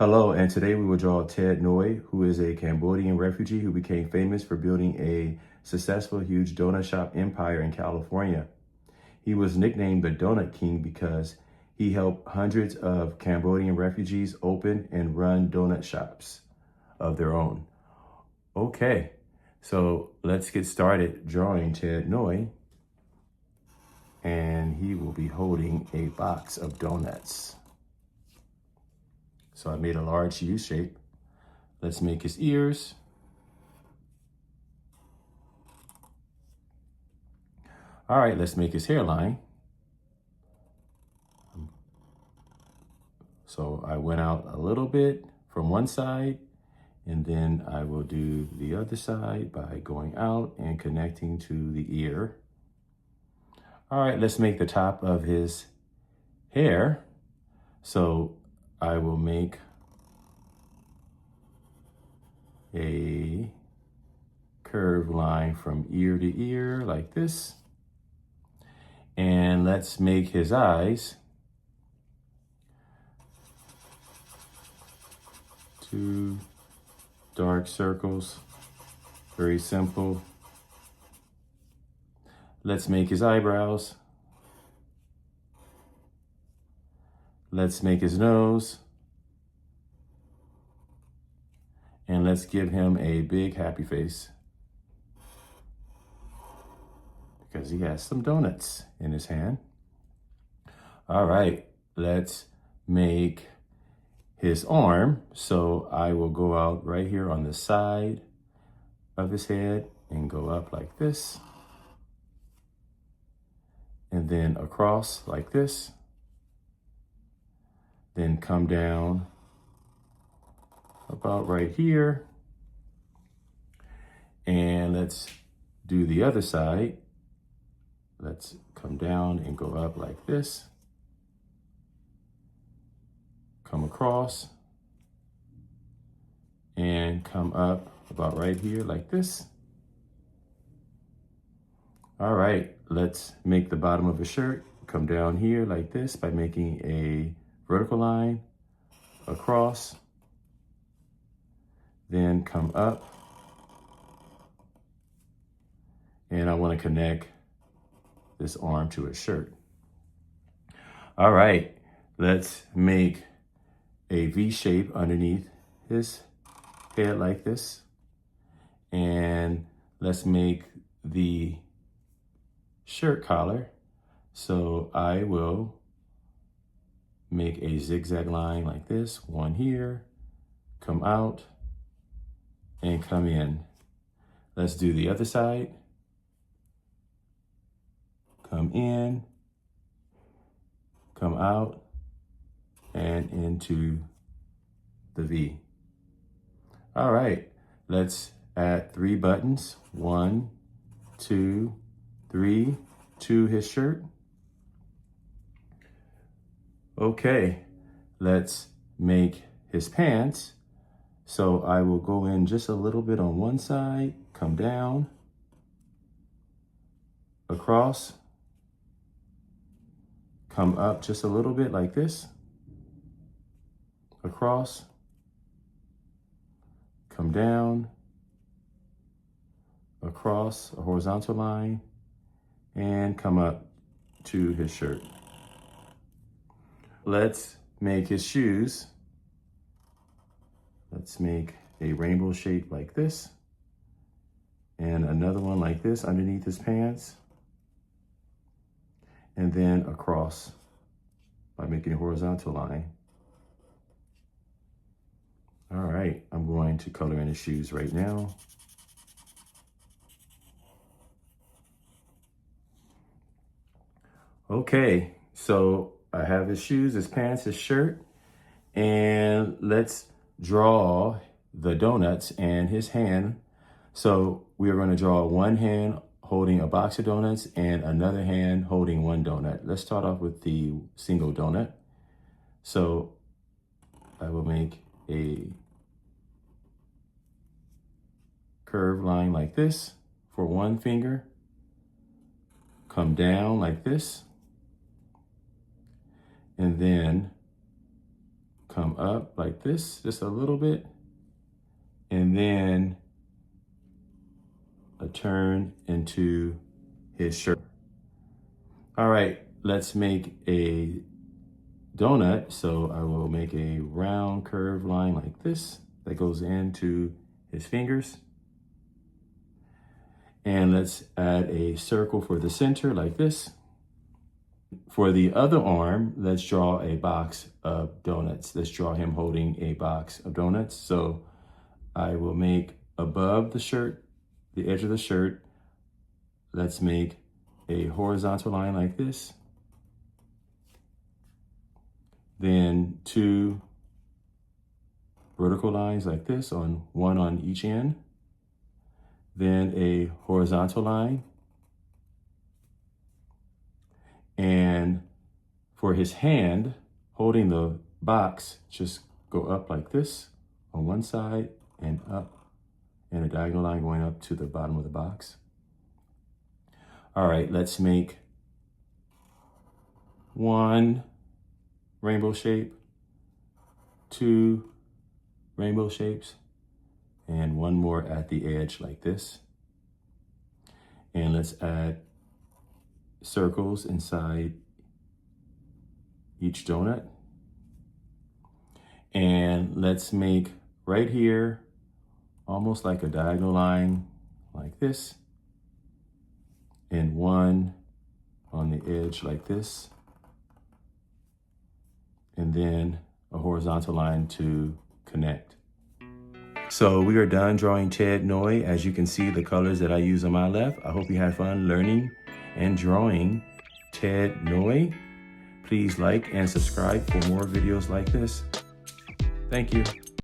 Hello, and today we will draw Tgoy, who is a Cambodian refugee who became famous for building a successful huge donut shop empire in California. He was nicknamed the Donut King because he helped hundreds of Cambodian refugees open and run donut shops of their own. Okay, so let's get started drawing Tgoy, and he will be holding a box of donuts. So I made a large U shape. Let's make his ears. All right, let's make his hairline. So I went out a little bit from one side, and then I will do the other side by going out and connecting to the ear. All right, let's make the top of his hair. So I will make a curved line from ear to ear like this. And let's make his eyes. Two dark circles, very simple. Let's make his eyebrows. Let's make his nose. And let's give him a big happy face because he has some donuts in his hand. All right, let's make his arm. So I will go out right here on the side of his head and go up like this. And then across like this. Then come down about right here. And let's do the other side. Let's come down and go up like this. Come across and come up about right here like this. All right, let's make the bottom of a shirt. Come down here like this by making a vertical line across, then come up. And I want to connect this arm to his shirt. All right, let's make a V shape underneath his head like this. And let's make the shirt collar. So I will make a zigzag line like this, one here, come out, and come in. Let's do the other side. Come in, come out, and into the V. All right, let's add 3 buttons. 1, 2, 3 to his shirt. Okay, let's make his pants. So I will go in just a little bit on one side, come down, across, come up just a little bit like this, across, come down, across a horizontal line, and come up to his shirt. Let's make his shoes. Let's make a rainbow shape like this, and another one like this underneath his pants, and then across by making a horizontal line. All right, I'm going to color in his shoes right now. Okay, so I have his shoes, his pants, his shirt, and let's draw the donuts and his hand. So we are going to draw one hand holding a box of donuts and another hand holding one donut. Let's start off with the single donut. So I will make a curved line like this for one finger, come down like this, and then come up like this, just a little bit, and then a turn into his shirt. All right, let's make a donut. So I will make a round curved line like this that goes into his fingers. And let's add a circle for the center like this. For the other arm, let's draw a box of donuts. Let's draw him holding a box of donuts. So I will make above the shirt, the edge of the shirt, let's make a horizontal line like this. Then 2 vertical lines like this, one on each end. Then a horizontal line. And for his hand, holding the box, just go up like this on one side and up, and a diagonal line going up to the bottom of the box. All right, let's make 1 rainbow shape, 2 rainbow shapes, and 1 more at the edge like this. And let's add circles inside each donut. And let's make right here almost like a diagonal line like this, and 1 on the edge like this, and then a horizontal line to connect. So we are done drawing Tgoy. As you can see, the colors that I use on my left. I hope you had fun learning and drawing Tgoy. Please like and subscribe for more videos like this. Thank you.